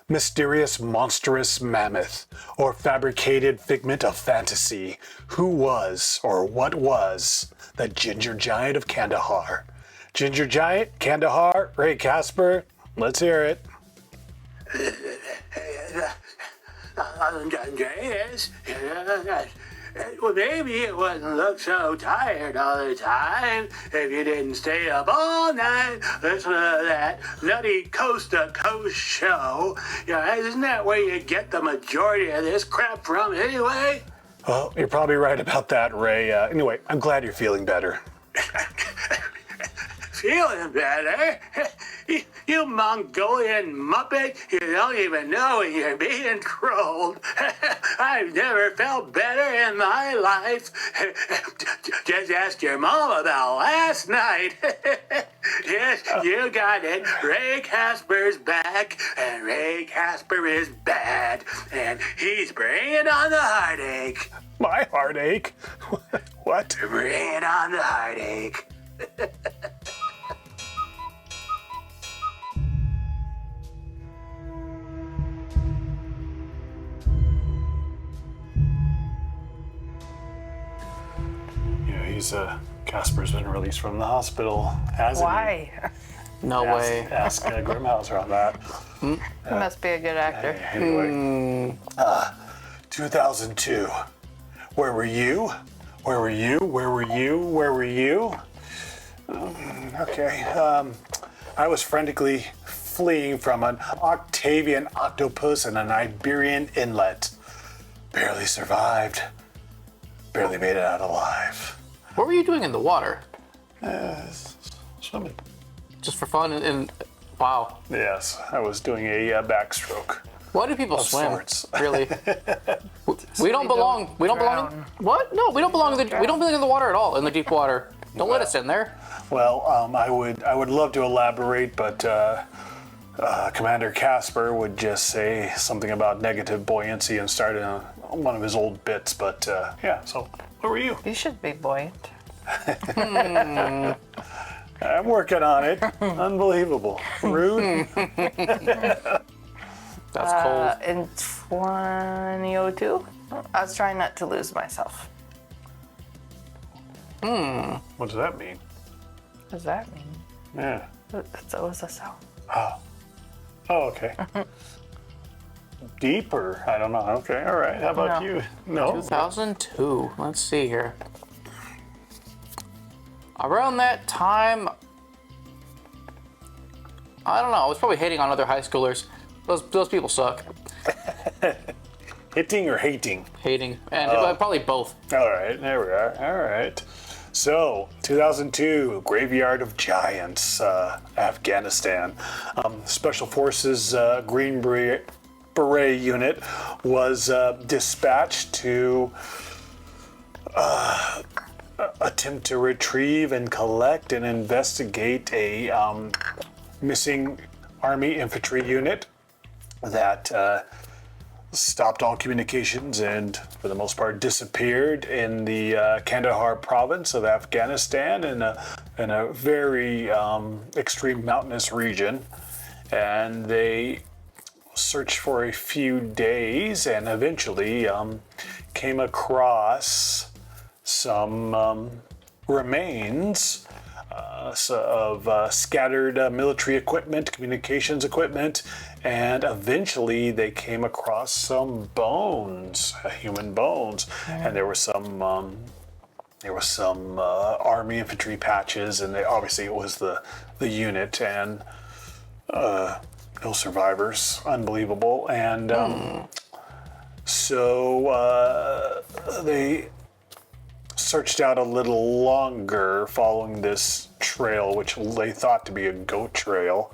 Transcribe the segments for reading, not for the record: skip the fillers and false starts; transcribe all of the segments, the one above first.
Mysterious monstrous mammoth, or fabricated figment of fantasy, who was, or what was, the Ginger Giant of Kandahar? Ginger Giant, Kandahar, Ray Casper, let's hear it. Well, maybe it wouldn't look so tired all the time if you didn't stay up all night listening to that nutty coast-to-coast show. Yeah, isn't that where you get the majority of this crap from anyway? Well, you're probably right about that, Ray. Anyway, I'm glad you're feeling better. Feeling better? You Mongolian muppet, you don't even know when you're being trolled. I've never felt better in my life. Just ask your mom about last night. Yes, you got it. Ray Casper's back, and Ray Casper is bad, and he's bringing on the heartache. My heartache? What? Bringing on the heartache. Casper's been released from the hospital, hasn't Why? he? No way. Ask Grimmhauser on that. He must be a good actor. Anyway, 2002. Where were you? Where were you? Where were you? Where were you? Okay. I was frantically fleeing from an Octavian octopus in an Iberian inlet. Barely survived. Barely made it out alive. What were you doing in the water? Swimming. Just for fun and wow. Yes, I was doing a backstroke. Why do people Of swim? sorts. Really? We don't belong. We don't belong. What? No, we don't belong in the. We don't belong in the water at all. In the deep water. Don't let us in there. Well, I would love to elaborate, but Commander Casper would just say something about negative buoyancy and start one of his old bits. But yeah, so where were you? You should be buoyant. I'm working on it. Unbelievable. Rude. That's cold. In 2002, I was trying not to lose myself. What does that mean? What does that mean? Yeah. It's always a sound. Oh, okay. Deeper? I don't know. Okay, all right. How about No. you? No. 2002. Let's see here. Around that time, I don't know. I was probably hating on other high schoolers. Those people suck. Hitting or hating? Hating, and probably both. All right, there we are. All right. So, 2002, Graveyard of Giants, Afghanistan. Special Forces Green Beret unit was dispatched to attempt to retrieve and collect and investigate a missing Army infantry unit that stopped all communications and, for the most part, disappeared in the Kandahar province of Afghanistan in a very extreme mountainous region. And they searched for a few days and eventually came across some remains of scattered military equipment, communications equipment, and eventually they came across some bones, human bones, and there were some Army infantry patches, and obviously it was the unit, and no survivors, unbelievable, and so they searched out a little longer following this trail, which they thought to be a goat trail,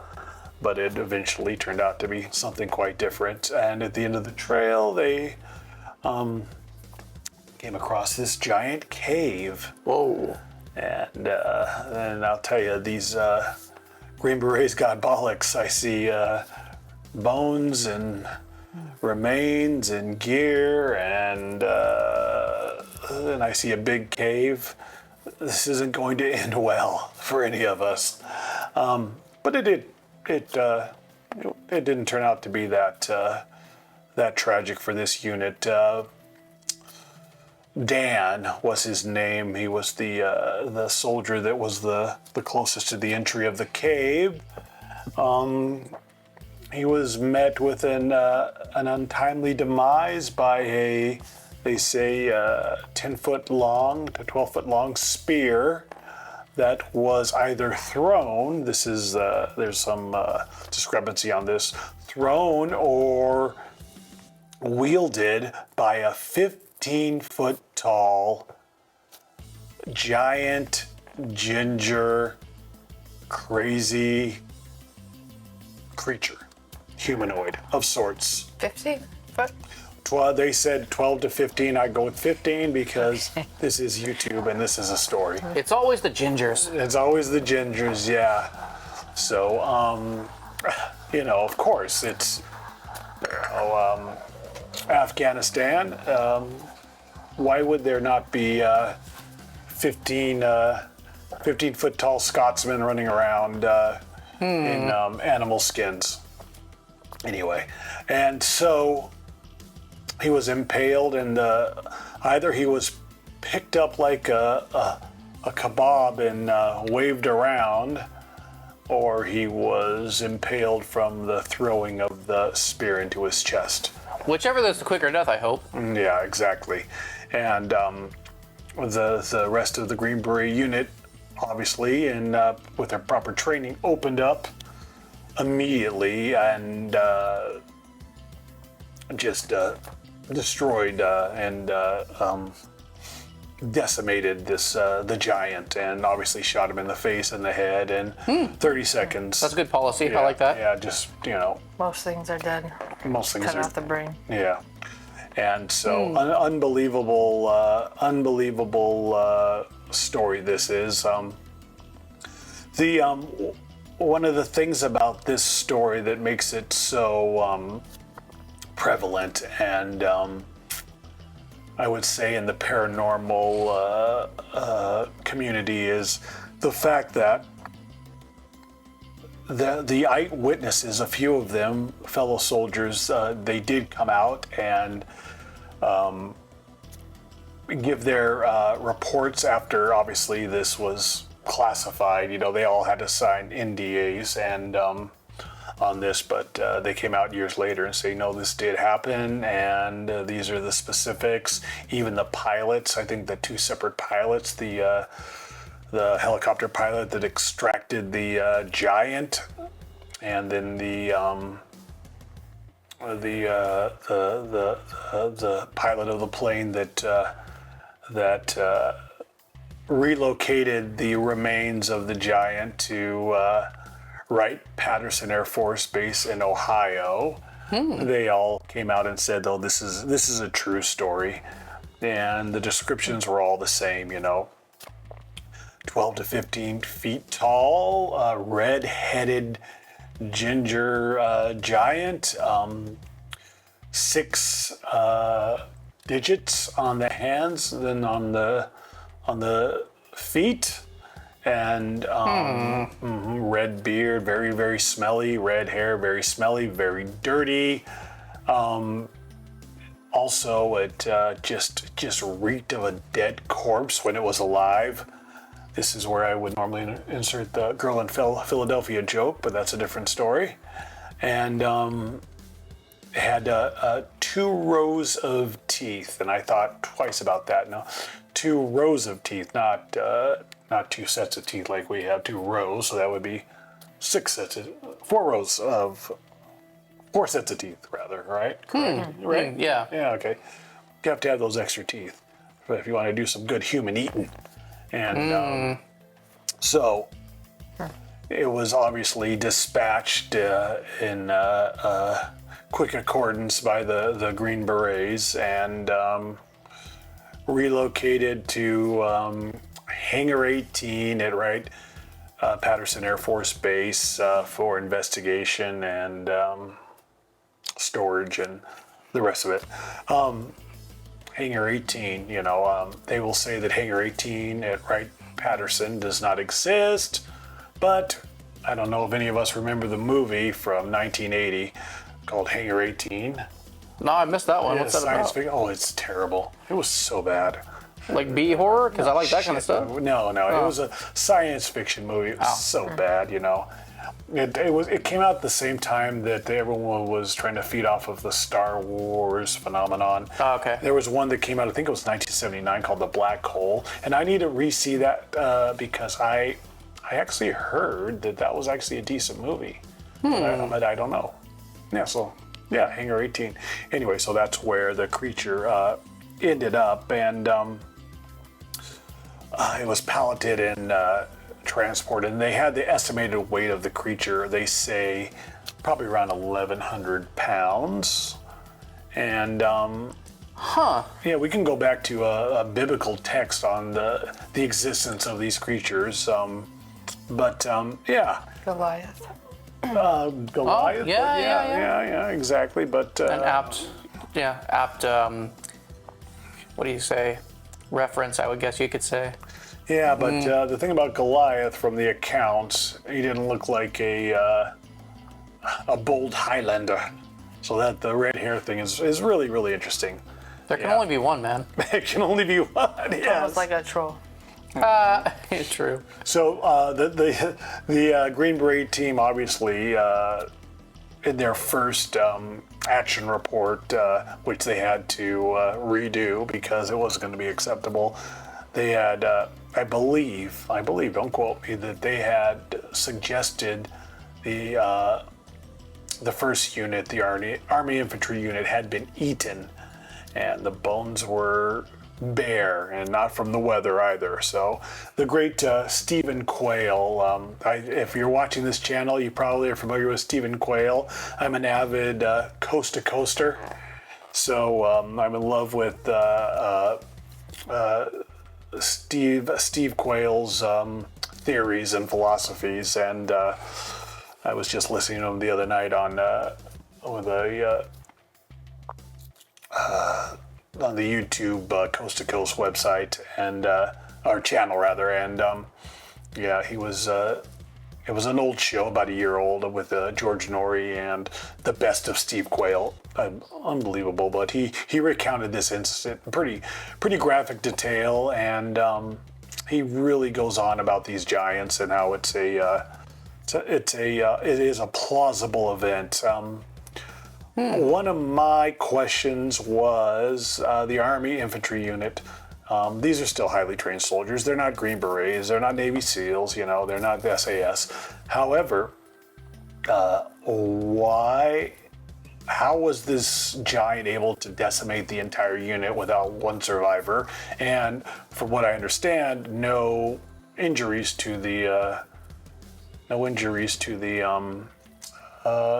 but it eventually turned out to be something quite different. And at the end of the trail, they came across this giant cave. Whoa. And I'll tell you, these Green Berets got bollocks. I see bones and remains and gear, and I see a big cave. This isn't going to end well for any of us. But it did. It it didn't turn out to be that tragic for this unit. Dan was his name. He was the soldier that was the closest to the entry of the cave. He was met with an untimely demise by they say, 10-foot long to 12-foot long spear that was either thrown. This is there's some discrepancy on this. Thrown or wielded by a 15-foot tall giant ginger crazy creature, humanoid of sorts. 50 foot? They said 12 to 15. I go with 15 because this is YouTube and this is a story. It's always the gingers. It's always the gingers, yeah. So, of course, it's Afghanistan. Why would there not be 15-foot tall Scotsmen running around in animal skins? Anyway, and so he was impaled, and either he was picked up like a kebab and waved around, or he was impaled from the throwing of the spear into his chest. Whichever is the quicker death, I hope. Yeah, exactly. And the rest of the Green Beret unit, obviously, and with their proper training, opened up immediately and just destroyed and decimated the giant, and obviously shot him in the face and the head in 30 seconds. That's a good policy. Yeah, I like that. Yeah, just, Most things are dead. most things Cut are. off the brain. Yeah. And so, unbelievable story this is. One of the things about this story that makes it so prevalent and I would say in the paranormal community is the fact that the eyewitnesses, a few of them, fellow soldiers, they did come out and give their reports after, obviously, this was classified. They all had to sign NDAs and on this, but they came out years later and say, no, this did happen, and these are the specifics. Even the pilots, I think the two separate pilots, the helicopter pilot that extracted the giant, and then the pilot of the plane that relocated the remains of the giant to Wright-Patterson Air Force Base in Ohio. They all came out and said, "Oh, this is a true story," and the descriptions were all the same. 12 to 15 feet tall, red-headed ginger giant, 6 digits on the hands, then on the feet, and red beard, very, very smelly, red hair, very smelly, very dirty. Also, it just reeked of a dead corpse when it was alive. This is where I would normally insert the girl in Philadelphia joke, but that's a different story. And had 2 rows of teeth, and I thought twice about that. No, 2 rows of teeth, not 2 sets of teeth like we have 2 rows. So that would be 4 sets of teeth, rather, right? Right? Yeah. Yeah. Okay. You have to have those extra teeth if you want to do some good human eating. And so it was obviously dispatched in quick accordance by the Green Berets and relocated to Hangar 18 at Wright-Patterson Air Force Base for investigation and storage and the rest of it. Hangar 18, they will say that Hangar 18 at Wright-Patterson does not exist, but I don't know if any of us remember the movie from 1980 called Hangar 18. No, I missed that one. Yeah, What's that science about? fiction. Oh, it's terrible. It was so bad. Like B horror? Because I like that kind of stuff. No, it was a science fiction movie. It was so bad, you know. It came out at the same time that everyone was trying to feed off of the Star Wars phenomenon. Oh, okay. There was one that came out, I think it was 1979, called The Black Hole, and I need to re-see that because I actually heard that was actually a decent movie, but I don't know. Yeah, so yeah, Hangar 18. Anyway, so that's where the creature ended up, and it was palleted and transported, and they had the estimated weight of the creature, they say probably around 1,100 pounds. And yeah, we can go back to a biblical text on the existence of these creatures, but yeah, Goliath. Goliath. Yeah. Exactly. But An apt, what do you say? Reference, I would guess you could say. yeah, but the thing about Goliath from the accounts, he didn't look like a bold Highlander. So that the red hair thing is really, really interesting. There can only be one, man. It can only be one. Yes. Almost like a troll. It's true. So the Green Beret team, obviously, in their first action report, which they had to redo because it wasn't going to be acceptable, they had, I believe, don't quote me, that they had suggested the first unit, the Army Infantry unit, had been eaten, and the bones were bare and not from the weather either. So the great Stephen Quayle, if you're watching this channel, you probably are familiar with Stephen Quayle. I'm an avid coast to coaster, so I'm in love with Steve Quayle's theories and philosophies, and I was just listening to him the other night on the YouTube Coast to Coast website, and our channel rather, and yeah, he was. It was an old show, about a year old, with George Norrie and the best of Steve Quayle. Unbelievable, but he recounted this incident in pretty graphic detail, and he really goes on about these giants and how it is a plausible event. One of my questions was the Army Infantry unit. These are still highly trained soldiers. They're not Green Berets. They're not Navy SEALs. You know, they're not the SAS. However, how was this giant able to decimate the entire unit without one survivor? And from what I understand, no injuries to the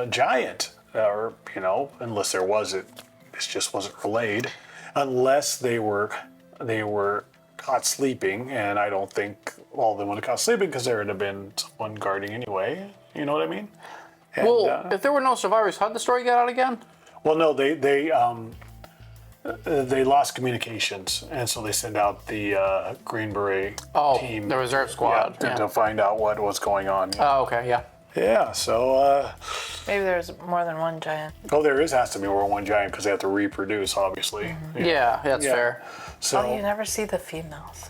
giant. Or, you know, unless there was, this just wasn't relayed, unless they were caught sleeping, and I don't think all of them would have caught sleeping because there would have been someone guarding anyway. You know what I mean? And, if there were no survivors, how'd the story get out again? Well, no, they lost communications, and so they sent out the Green Beret team, the reserve squad, to find out what was going on. Oh, okay, yeah. Yeah, so Maybe there's more than one giant. oh, has to be more than one giant because they have to reproduce, obviously. Mm-hmm. Yeah, that's fair. So Oh, you never see the females.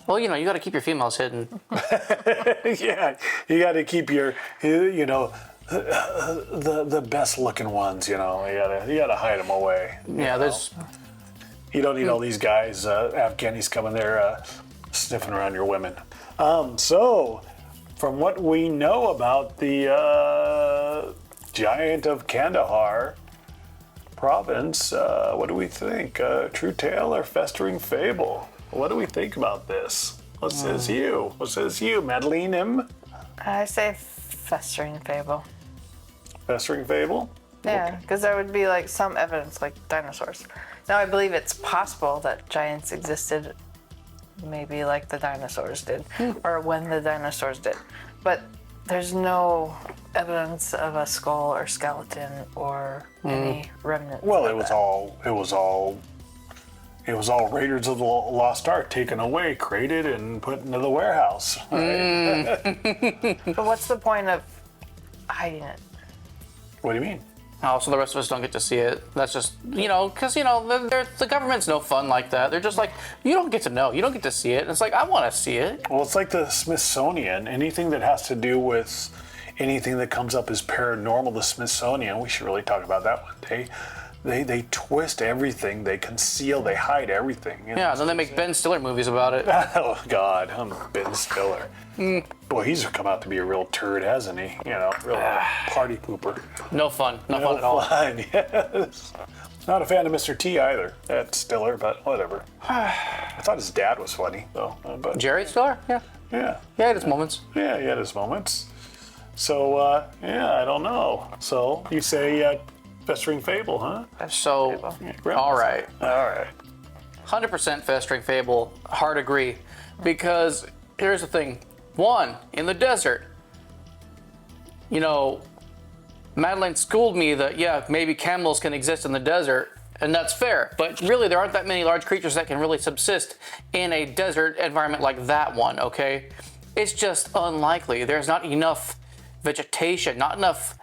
Well, you know, you got to keep your females hidden. yeah, you got to keep your, you know, the best looking ones. You know, you gotta hide them away. Yeah, there's. You don't need all these guys, Afghanis coming there sniffing around your women. So, from what we know about the Giant of Kandahar province, what do we think? True tale or festering fable? What do we think about this? What says you? What says you, Madeleine? I say festering fable. Festering fable? Yeah, because there would be like some evidence, like dinosaurs. Now I believe it's possible that giants existed, maybe like the dinosaurs did, or when the dinosaurs did. But there's no evidence of a skull or skeleton or any remnants. Well, of it was that. all it was all Raiders of the Lost Ark taken away, crated, and put into the warehouse. Right? But what's the point of hiding it? What do you mean? Oh, so the rest of us don't get to see it. That's just, because, the government's no fun like that. They're just like, you don't get to know. You don't get to see it. And it's like, I want to see it. Well, it's like the Smithsonian. Anything that has to do with anything that comes up as paranormal, the Smithsonian, we should really talk about that one day. They twist everything. They conceal. They hide everything. Yeah, then they make Ben Stiller movies about it. Oh, God. Ben Stiller. Boy, he's come out to be a real turd, hasn't he? Real party pooper. No fun. No fun at all. Fun, yes. Not a fan of Mr. T either, that Stiller, but whatever. I thought his dad was funny, though. But Jerry Stiller? Yeah. Yeah. He had his moments. Yeah, he had his moments. So, I don't know. So, you say Festering Fable, huh? So, all right. 100% Festering Fable, hard agree. Because here's the thing. One, in the desert, Madeleine schooled me that, maybe camels can exist in the desert, and that's fair. But really, there aren't that many large creatures that can really subsist in a desert environment like that one, okay? It's just unlikely. There's not enough vegetation, not enough,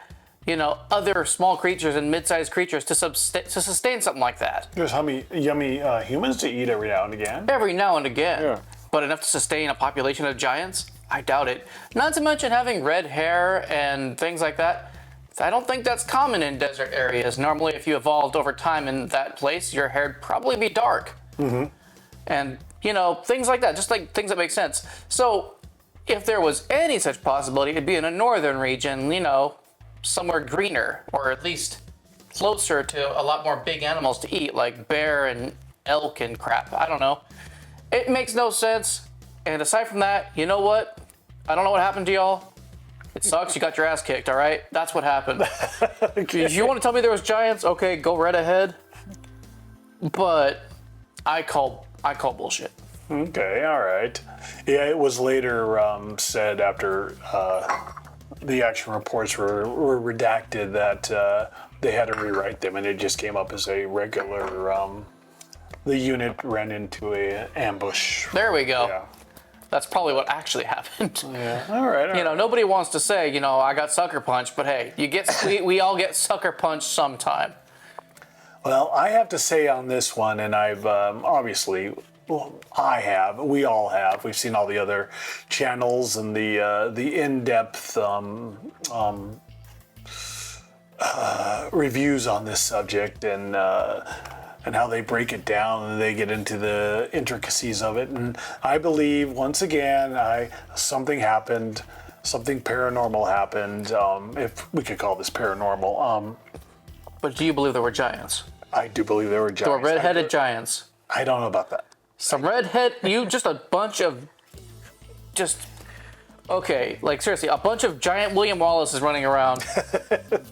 other small creatures and mid-sized creatures to sustain something like that. There's yummy humans to eat every now and again. Every now and again. Yeah. But enough to sustain a population of giants? I doubt it. Not to mention having red hair and things like that. I don't think that's common in desert areas. Normally, if you evolved over time in that place, your hair'd probably be dark. Mm-hmm. And, things like that, just like things that make sense. So, if there was any such possibility, it'd be in a northern region, somewhere greener, or at least closer to a lot more big animals to eat, like bear and elk and crap. I don't know. It makes no sense. And aside from that, you know what? I don't know what happened to y'all. It sucks. You got your ass kicked, all right? That's what happened. Okay. If you want to tell me there was giants, okay, go right ahead. But I call bullshit. Okay, all right. Yeah, it was later said after the action reports were redacted that they had to rewrite them, and it just came up as a regular. The unit ran into an ambush. There we go. Yeah. That's probably what actually happened. Yeah. All right. Nobody wants to say, I got sucker punched, but hey, we all get sucker punched sometime. Well, I have to say on this one, and I've obviously. Well, we all have. We've seen all the other channels and the in-depth reviews on this subject and how they break it down and they get into the intricacies of it. And I believe, once again, something happened, something paranormal happened, if we could call this paranormal. But do you believe there were giants? I do believe there were giants. There were red-headed giants. I don't know about that. Some just a bunch of, like seriously, a bunch of giant William Wallaces running around.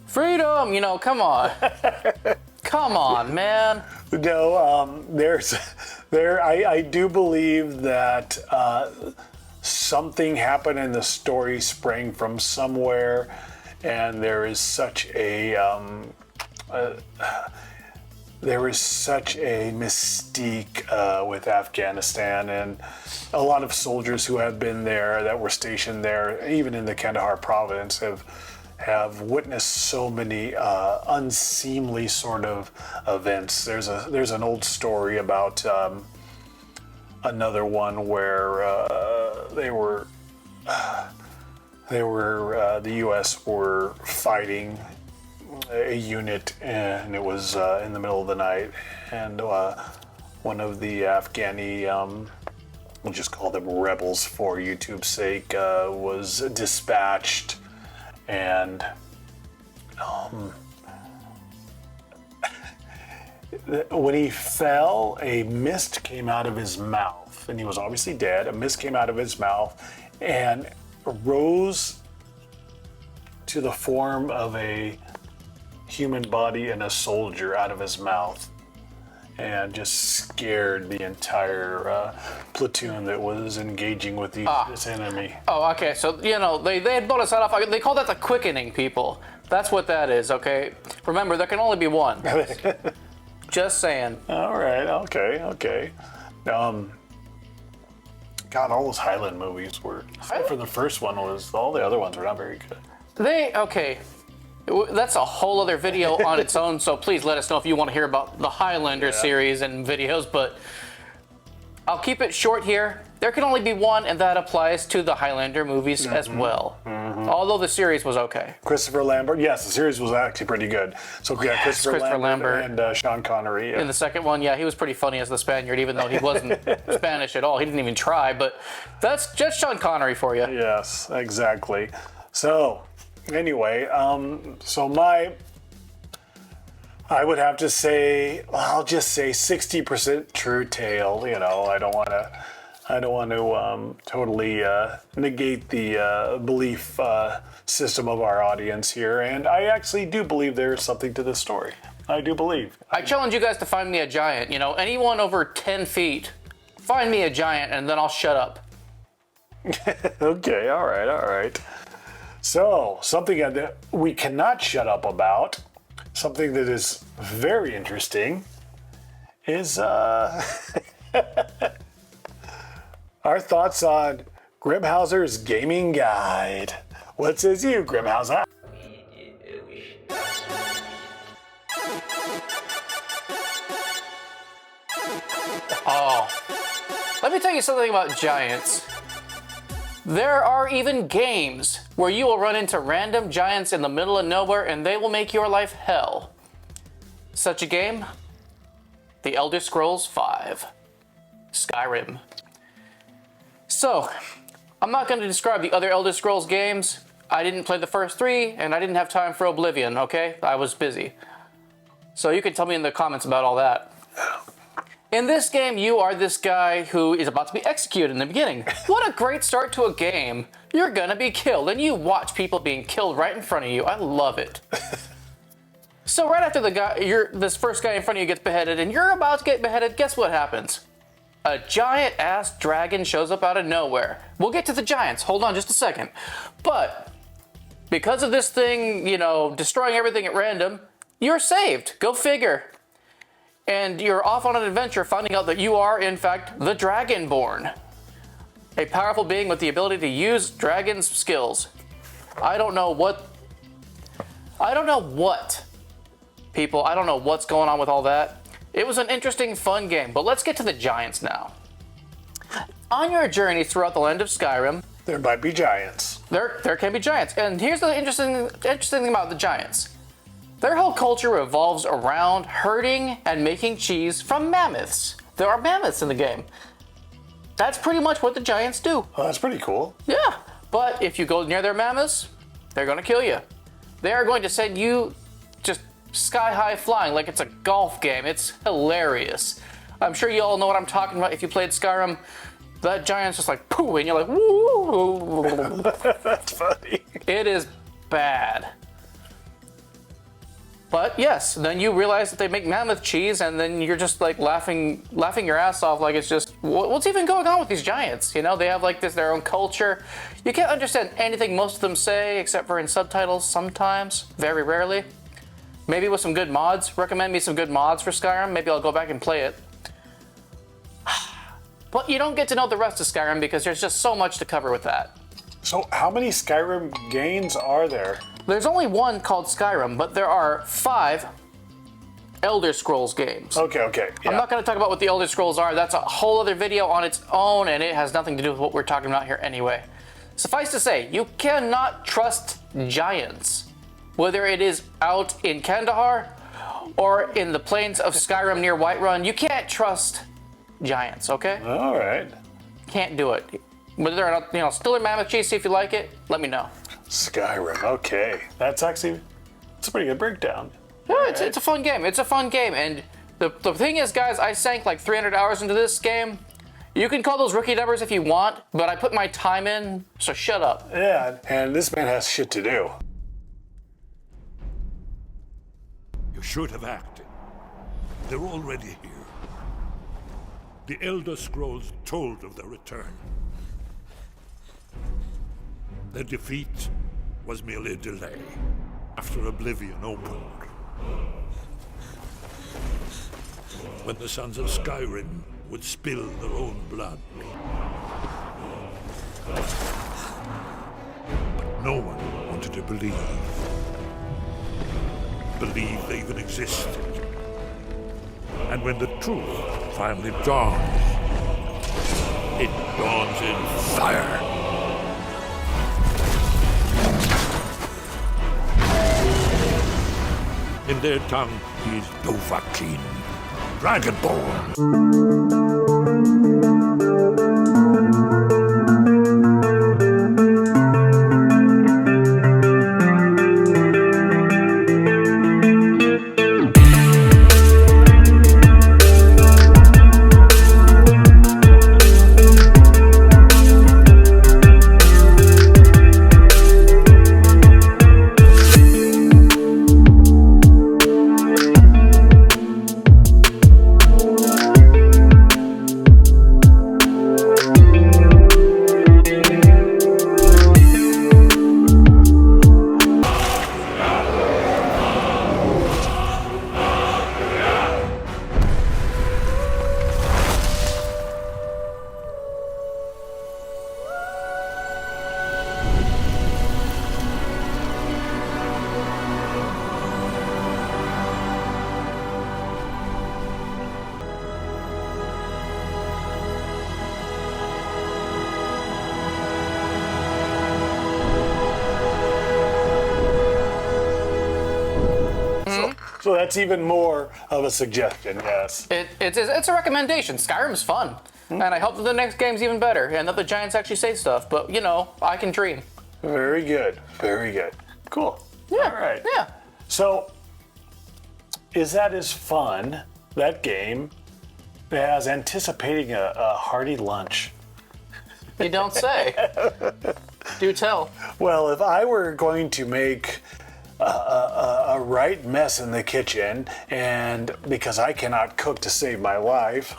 Freedom, come on. Come on, man. No, I do believe that something happened and the story sprang from somewhere, and there is such a mystique with Afghanistan, and a lot of soldiers who have been there, that were stationed there, even in the Kandahar province, have witnessed so many unseemly sort of events. There's an old story about another one where the U.S. were fighting a unit, and it was in the middle of the night, and one of the Afghani, we'll just call them rebels for YouTube's sake, was dispatched, and when he fell, a mist came out of his mouth, and he was obviously dead. A mist came out of his mouth and rose to the form of a human body and a soldier out of his mouth, and just scared the entire platoon that was engaging with this enemy. Oh, okay. So, they had blown us out off. They call that the quickening, people. That's what that is, okay? Remember, there can only be one. Just saying. All right. Okay. God, all those Highland movies were. Except for the first one, all the other ones were not very good. That's a whole other video on its own. So please let us know if you want to hear about the Highlander series and videos. But I'll keep it short here. There can only be one, and that applies to the Highlander movies as well. Although the series was okay. Christopher Lambert. Yes, the series was actually pretty good. So yeah, Christopher Lambert and Sean Connery. Yeah. In the second one, yeah, he was pretty funny as the Spaniard, even though he wasn't Spanish at all. He didn't even try. But that's just Sean Connery for you. Yes, exactly. So anyway, I would have to say, I'll just say 60% true tale. You know, I don't want to totally negate the belief system of our audience here, and I actually do believe there is something to this story. I do believe. I challenge you guys to find me a giant. You know, anyone over 10 feet, find me a giant, and then I'll shut up. Okay, all right. So, something that we cannot shut up about, something that is very interesting, is our thoughts on Grimmhauser's gaming guide. What says you, Grimmhauser? Oh, let me tell you something about giants. There are even games where you will run into random giants in the middle of nowhere and they will make your life hell. Such a game? The Elder Scrolls V. Skyrim. So, I'm not going to describe the other Elder Scrolls games. I didn't play the first 3, and I didn't have time for Oblivion, okay? I was busy. So you can tell me in the comments about all that. In this game, you are this guy who is about to be executed in the beginning. What a great start to a game. You're gonna be killed, and you watch people being killed right in front of you. I love it. So right after this first guy in front of you gets beheaded, and you're about to get beheaded, guess what happens? A giant-ass dragon shows up out of nowhere. We'll get to the giants. Hold on just a second. But because of this thing, you know, destroying everything at random, you're saved. Go figure. And you're off on an adventure finding out that you are, in fact, the Dragonborn. A powerful being with the ability to use dragon's skills. I don't know what, people. I don't know what's going on with all that. It was an interesting, fun game, but let's get to the giants now. On your journey throughout the land of Skyrim, there might be giants. There can be giants. And here's the interesting thing about the giants. Their whole culture revolves around herding and making cheese from mammoths. There are mammoths in the game. That's pretty much what the giants do. Oh, that's pretty cool. Yeah, but if you go near their mammoths, they're going to kill you. They are going to send you just sky-high flying like it's a golf game. It's hilarious. I'm sure you all know what I'm talking about if you played Skyrim. That giant's just like, pooh, and you're like, woo. That's funny. It is bad. But yes, then you realize that they make mammoth cheese, and then you're just like laughing your ass off, like it's just, what's even going on with these giants? You know, they have like their own culture. You can't understand anything most of them say, except for in subtitles sometimes, very rarely. Maybe with some good mods. Recommend me some good mods for Skyrim. Maybe I'll go back and play it. But you don't get to know the rest of Skyrim because there's just so much to cover with that. So how many Skyrim games are there? There's only one called Skyrim, but there are 5 Elder Scrolls games. Okay. Yeah. I'm not going to talk about what the Elder Scrolls are. That's a whole other video on its own, and it has nothing to do with what we're talking about here anyway. Suffice to say, you cannot trust giants. Whether it is out in Kandahar or in the plains of Skyrim near Whiterun, you can't trust giants, okay? All right. Can't do it. Whether or not, still in mammoth cheese, see if you like it, let me know. Skyrim, okay. It's a pretty good breakdown. Yeah, it's a fun game. It's a fun game. And the thing is, guys, I sank like 300 hours into this game. You can call those rookie numbers if you want, but I put my time in, so shut up. Yeah, and this man has shit to do. You should have acted. They're already here. The Elder Scrolls told of their return. Their defeat was merely a delay after Oblivion opened. when the sons of Skyrim would spill their own blood. But no one wanted to believe they even existed. And when the truth finally dawns, it dawns in fire. In their tongue, he's Dovahkiin, Dragonborn. So that's even more of a suggestion, yes. It's a recommendation. Skyrim's fun. And I hope that the next game's even better and that the giants actually say stuff. But, you know, I can dream. Very good. Very good. Cool. Yeah. All right. Yeah. So, is that as fun, that game, as anticipating a hearty lunch? You don't say. Do tell. Well, if I were going to make a right mess in the kitchen, and because I cannot cook to save my life,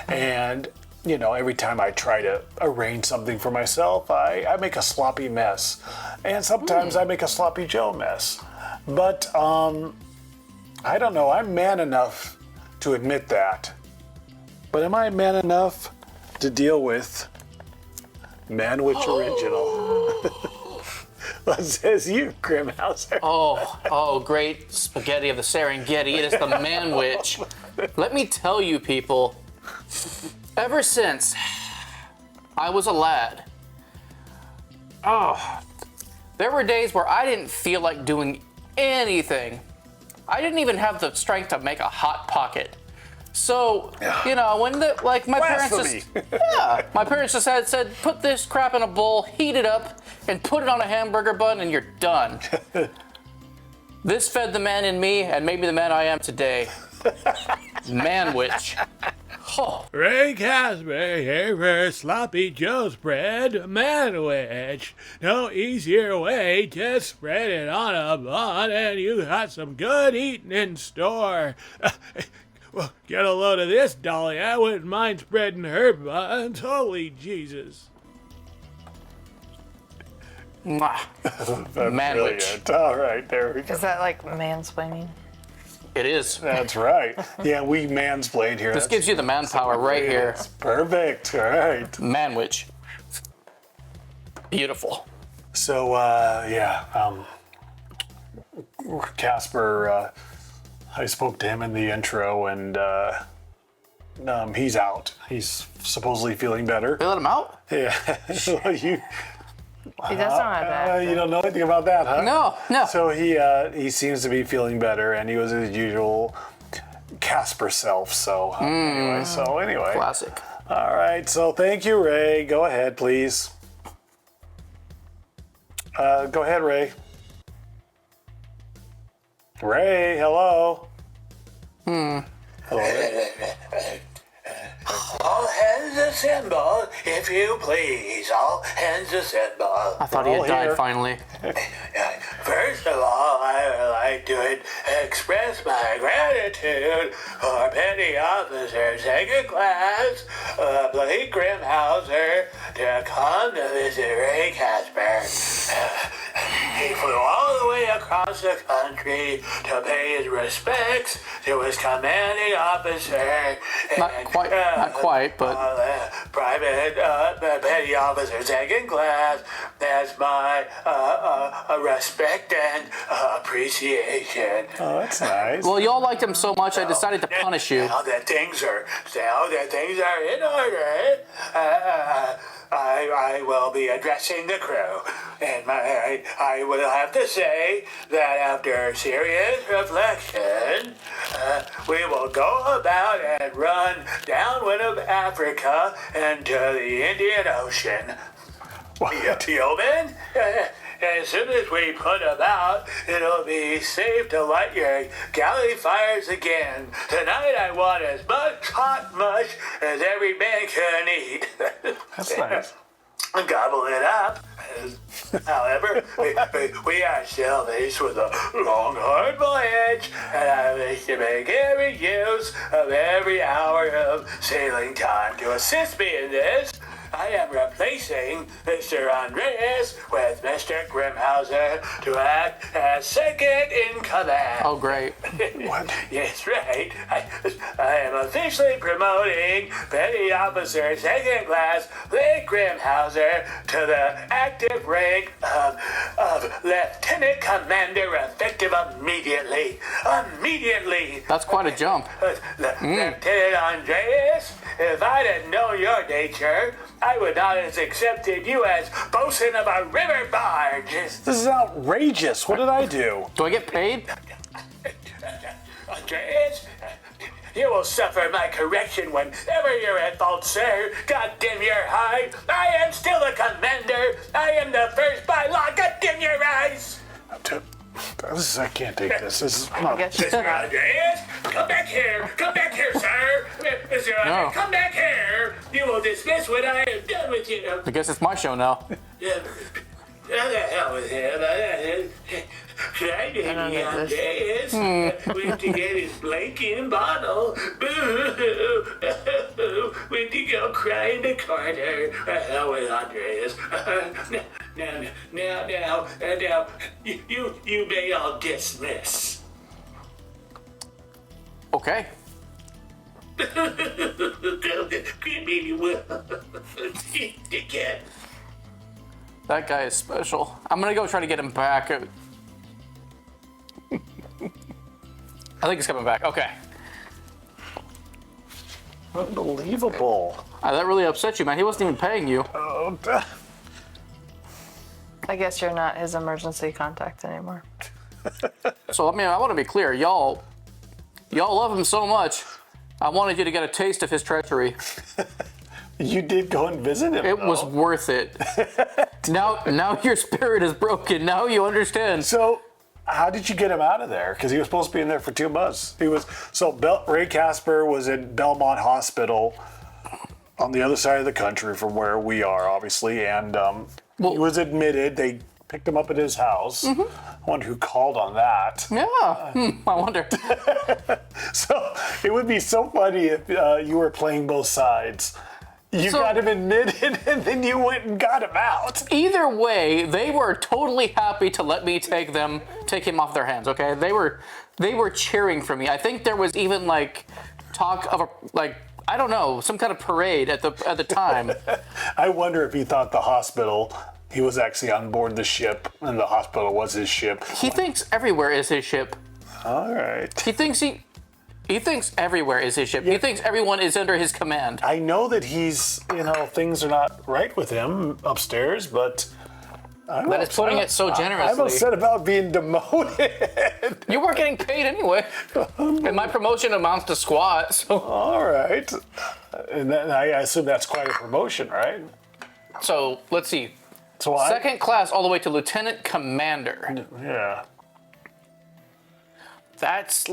and you know, every time I try to arrange something for myself, I make a sloppy mess, and sometimes I make a sloppy Joe mess. But I don't know. I'm man enough to admit that, but am I man enough to deal with Manwich Original? What says you, Grimmhauser? Oh, great spaghetti of the Serengeti. It is the Manwich. Let me tell you, people, ever since I was a lad, there were days where I didn't feel like doing anything. I didn't even have the strength to make a hot pocket. So, you know, when my parents just said, put this crap in a bowl, heat it up, and put it on a hamburger bun, and you're done. This fed the man in me, and made me the man I am today. Manwich. Oh. Ray Casper here for Sloppy Joe Spread Manwich. No easier way to spread it on a bun, and you got some good eating in store. Well, get a load of this, Dolly. I wouldn't mind spreading her buns. Holy Jesus. Manwich. All right, there we go. Is that like mansplaining? It is. That's right. Yeah, we mansplained here. This gives you the manpower right here. Perfect. All right. Manwich. Beautiful. So, Casper, I spoke to him in the intro, and he's out. He's supposedly feeling better. They let him out? Yeah. He does not have that. You don't know anything about that, huh? No. So he seems to be feeling better, and he was his usual Casper self. So anyway. Classic. All right. So thank you, Ray. Go ahead, please. Go ahead, Ray. Ray, hello. Hello, Ray. All hands assemble, if you please. All hands assemble. I thought he had died finally. First of all, I would like to express my gratitude for Petty Officer Second Class Blake Grimmhauser to come to visit Ray Casper. He flew all the way across the country to pay his respects to his commanding officer. Not quite, but Private petty officer, second class. That's my respect and appreciation. Oh, that's nice. well, y'all liked him so much, I decided to punish you. Now that things are in order, I will be addressing the crew, and I will have to say that after serious reflection, we will go about and run downwind of Africa into the Indian Ocean. Yeoman, as soon as we put about, it'll be safe to light your galley fires again. Tonight I want as much hot mush as every man can eat. That's nice. Gobble it up. However, we are still faced with a long, hard voyage, and I wish to make every use of every hour of sailing time. To assist me in this, I am replacing Mr. Andreas with Mr. Grimmhauser to act as second in command. Oh, great. What? Yes, right. I am officially promoting Petty Officer Second Class Blake Grimmhauser to the active rank of Lieutenant Commander, effective immediately. Immediately. That's quite a jump. Lieutenant Andreas, if I didn't know your nature, I would not have accepted you as bosun of a river barge. This is outrageous. What did I do? Do I get paid? Andreas, you will suffer my correction whenever you're at fault, sir. God damn your hide. I am still the commander. I am the first by law. God damn your eyes. I can't take this. This is not. Mr. Andreas, come back here. Come back here, sir. Mr. Andreas, come back here. You will dismiss what I have done with you. I guess it's my show now. How the hell with him? Tried to Andreas. Went to get his blanket and bottle. Boo! Went to go cry in the corner. Hell with Andreas. Now, you may all dismiss. Okay. Baby, dickhead. That guy is special. I'm gonna go try to get him back. I think he's coming back. Okay. Unbelievable. That really upset you, man. He wasn't even paying you. Oh, I guess you're not his emergency contact anymore. So, I mean, I want to be clear. Y'all love him so much. I wanted you to get a taste of his treachery. you did go and visit him. It was worth it. Now your spirit is broken. Now you understand. So, how did you get him out of there? Because he was supposed to be in there for 2 months. Ray Casper was in Belmont Hospital on the other side of the country from where we are, obviously, and he was admitted. They picked him up at his house. I wonder who called on that. Yeah, I wonder. So it would be so funny if you were playing both sides. You got him admitted, and then you went and got him out. Either way, they were totally happy to let me take him off their hands. Okay, they were cheering for me. I think there was even talk of I don't know, some kind of parade at the time. I wonder if he thought the hospital. He was actually on board the ship, and the hospital was his ship. He thinks everywhere is his ship. All right. He thinks everywhere is his ship. Yeah. He thinks everyone is under his command. I know that he's, things are not right with him upstairs, but that is putting it so generously. I'm upset about being demoted. You weren't getting paid anyway. And my promotion amounts to squat, so. All right. And then I assume that's quite a promotion, right? So, let's see. So second class all the way to lieutenant commander. Yeah. That's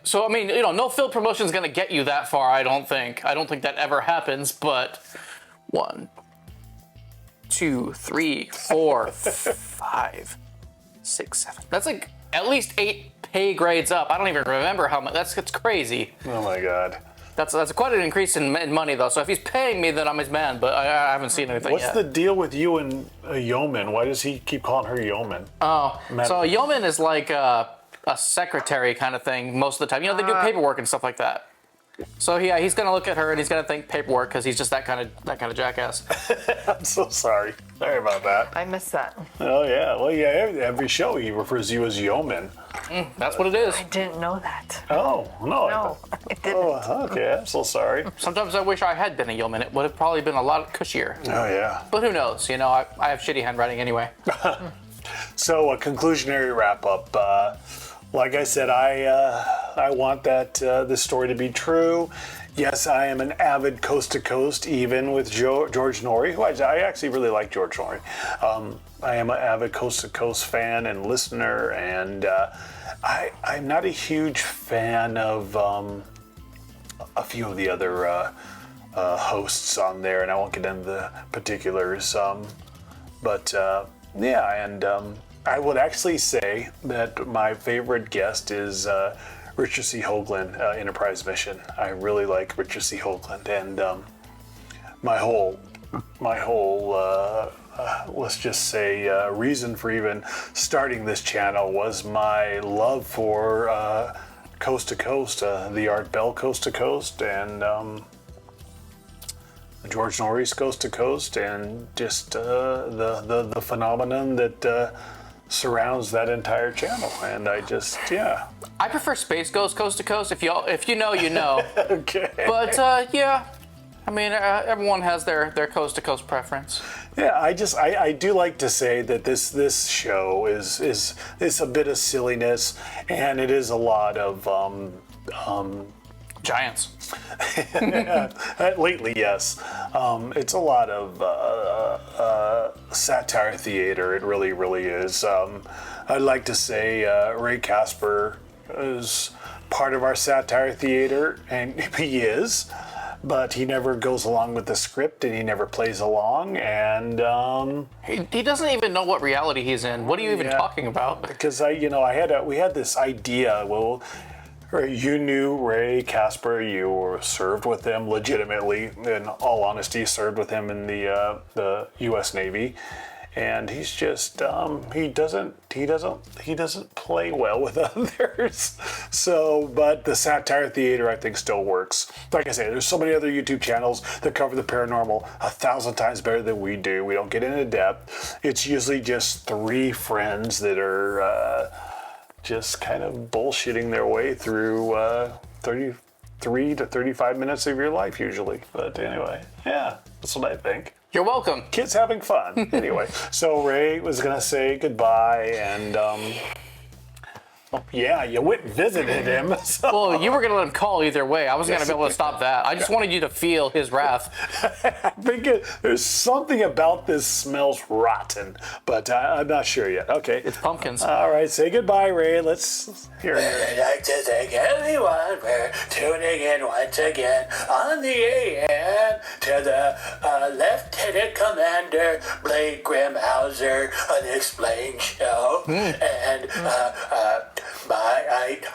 so, I mean, no field promotion is going to get you that far, I don't think. I don't think that ever happens, but 1, 2, 3, 4, 5, 6, 7. That's at least 8 pay grades up. I don't even remember how much. That's crazy. Oh my God. That's quite an increase in money, though. So if he's paying me, then I'm his man. But I haven't seen anything What's yet. the deal with you and a yeoman? Why does he keep calling her yeoman? Oh, Madeleine. so a yeoman is like a secretary kind of thing most of the time. You know, they do paperwork and stuff like that. So yeah, he's gonna look at her and he's gonna think paperwork because he's just that kind of jackass. I'm so sorry. Sorry about that. I missed that. Oh yeah. Well, yeah. Every show he refers to you as yeoman. That's what it is. I didn't know that. Oh no. No, I didn't. Oh, okay. I'm so sorry. Sometimes I wish I had been a yeoman. It would have probably been a lot cushier. Oh yeah. But who knows? You know, I have shitty handwriting anyway. So a conclusionary wrap up. Like I said, I want that this story to be true. Yes, I am an avid coast to coast, even with George Norrie, who I actually really like George Norrie. I am an avid coast to coast fan and listener, and I'm not a huge fan of a few of the other hosts on there, and I won't get into the particulars. But yeah, and I would actually say that my favorite guest is Richard C. Hoagland, Enterprise Mission. I really like Richard C. Hoagland, and my whole let's just say reason for even starting this channel was my love for Coast to Coast, the Art Bell Coast to Coast, and George Norrie's Coast to Coast, and just the phenomenon that surrounds that entire channel. And I just, yeah. I prefer Space Ghost Coast to Coast. If you know, you know. Okay. But yeah, I mean, everyone has their coast to coast preference. Yeah, I do like to say that this show is a bit of silliness, and it is a lot of Giants. lately, yes. It's a lot of satire theater. It really, really is. I'd like to say Ray Casper is part of our satire theater, and he is, but he never goes along with the script, and he never plays along, and He doesn't even know what reality he's in. What are you even talking about? because we had this idea. Well, you knew Ray Casper. You were served with him legitimately. In all honesty, served with him in the U.S. Navy, and he's just he doesn't play well with others. So, but the satire theater I think still works. Like I say, there's so many other YouTube channels that cover the paranormal 1,000 times better than we do. We don't get into depth. It's usually just three friends that are just kind of bullshitting their way through 33 to 35 minutes of your life usually. But anyway, yeah, that's what I think. You're welcome. Kids having fun. Anyway, so Ray was gonna say goodbye, and yeah, you went and visited him. So. Well, you were going to let him call either way. I wasn't going to be able to stop that. I just wanted you to feel his wrath. I think there's something about this smells rotten, but I'm not sure yet. Okay. It's pumpkins. All right, say goodbye, Ray. Let's hear it. I'd like to thank everyone for tuning in once again on the AM to the Lieutenant Commander Blake Grimmhauser Unexplained show. And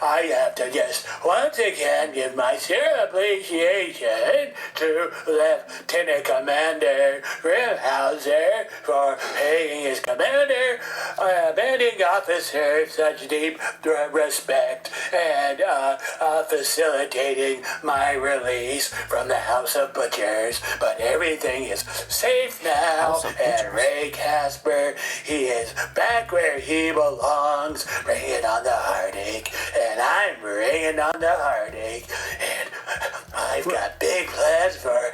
I have to just once again give my sincere appreciation to Lieutenant Commander Grimmhauser for paying his commander, commanding officer such deep respect and facilitating my release from the House of Butchers. But everything is safe now, and Ray Casper, he is back where he belongs, bringing on the heartache, and I'm bringing on the heartache, and I've got big plans for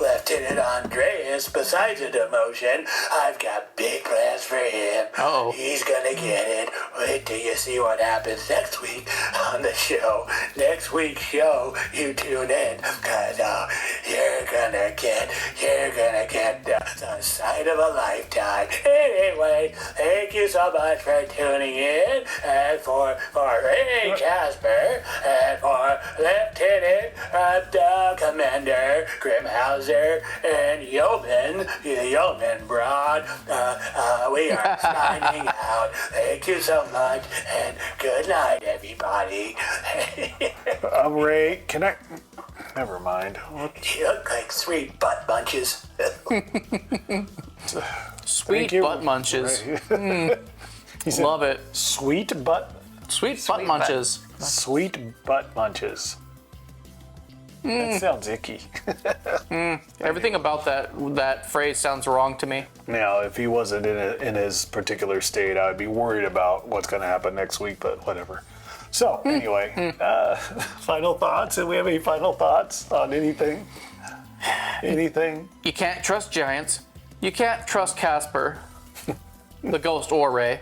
Lieutenant Andreas. Besides the demotion, I've got big plans for him. Uh-oh. He's gonna get it. Wait till you see what happens next week on the show. Next week's show, you tune in, cause you're gonna get the sight of a lifetime. Anyway, thank you so much for tuning in, and for Ray Casper, and for Lieutenant Commander Grimmhauser, and the Yeoman Broad. We are signing out. Thank you so much, and good night, everybody. I'm Ray. Can I? Never mind. You look like 3 butt bunches. Sweet you. butt munches. He said, Love it. Sweet butt. Sweet butt munches. Sweet butt munches. That sounds icky. Everything about that phrase sounds wrong to me. Now, if he wasn't in his particular state, I'd be worried about what's going to happen next week, but whatever. So, anyway, final thoughts? Do we have any final thoughts on anything? Anything? You can't trust giants. You can't trust Casper, the ghost or Ray.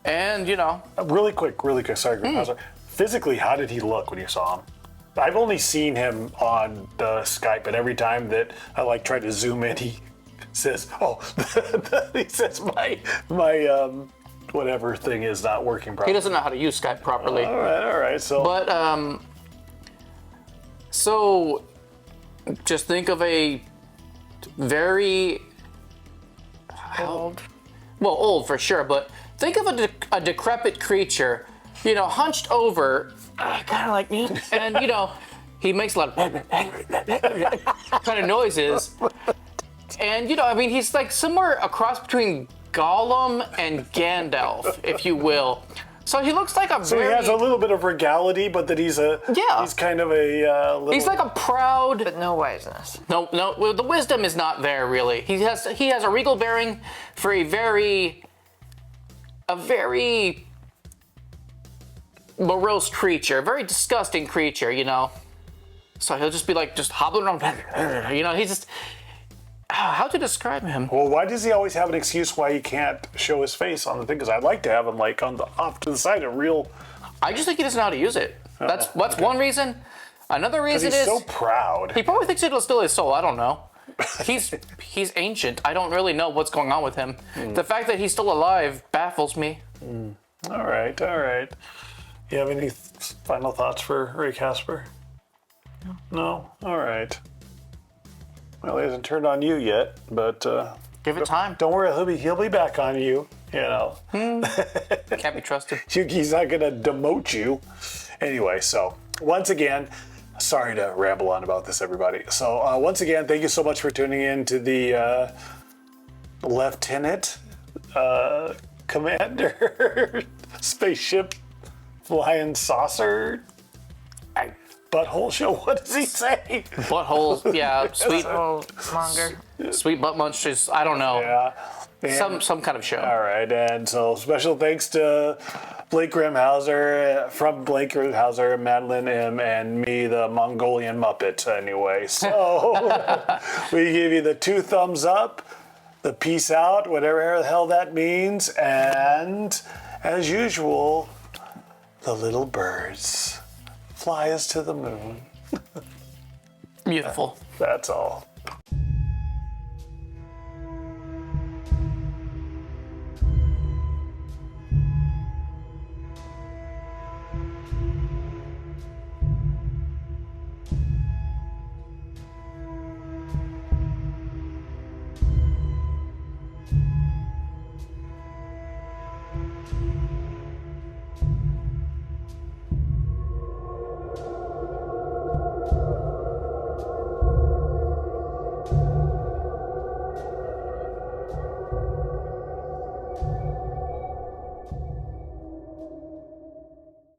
And, you know. Really quick, sorry, Grimmhauser. Physically, how did he look when you saw him? I've only seen him on the Skype, and every time that I try to zoom in, he says, he says my whatever thing is not working properly. He doesn't know how to use Skype properly. All right. So, But, so just think of a very Old. well, old for sure, but think of a decrepit creature, you know, hunched over, kind of like me, and you know, he makes a lot of kind of noises, and you know, I mean, he's like somewhere across between Gollum and Gandalf, if you will. So he looks like a so he has a little bit of regality, but that he's kind of a little... He's like a proud. But no wiseness. No, well, the wisdom is not there really. He has a regal bearing for a very morose creature, a very disgusting creature, you know. So he'll just be like just hobbling around, you know. He's just how to describe him? Well, why does he always have an excuse why he can't show his face on the thing? Because I'd like to have him like off to the side, a real. I just think he doesn't know how to use it. That's one reason. Another reason He's is so proud. he probably thinks it'll steal his soul. I don't know. He's ancient. I don't really know what's going on with him. The fact that he's still alive baffles me. All right. You have any final thoughts for Ray Casper? No? All right. Well, he hasn't turned on you yet, but Give it time. don't worry, he'll be back on you. You know, Can't be trusted. he's not gonna demote you. Anyway, so once again, sorry to ramble on about this, everybody. So once again, thank you so much for tuning in to the Lieutenant Commander Spaceship Flying Saucer Butthole Show. What does he say? Buttholes, yeah, sweet, Oh, monger. sweet butt munches. I don't know. Yeah. And- Some kind of show. All right, and so special thanks to Blake Grimmhauser, from Blake Grimmhauser, Madeleine M, and me, the Mongolian Muppet, anyway. So we give you the 2 thumbs up, the peace out, whatever the hell that means, and as usual, the little birds fly us to the moon. Beautiful. That's all.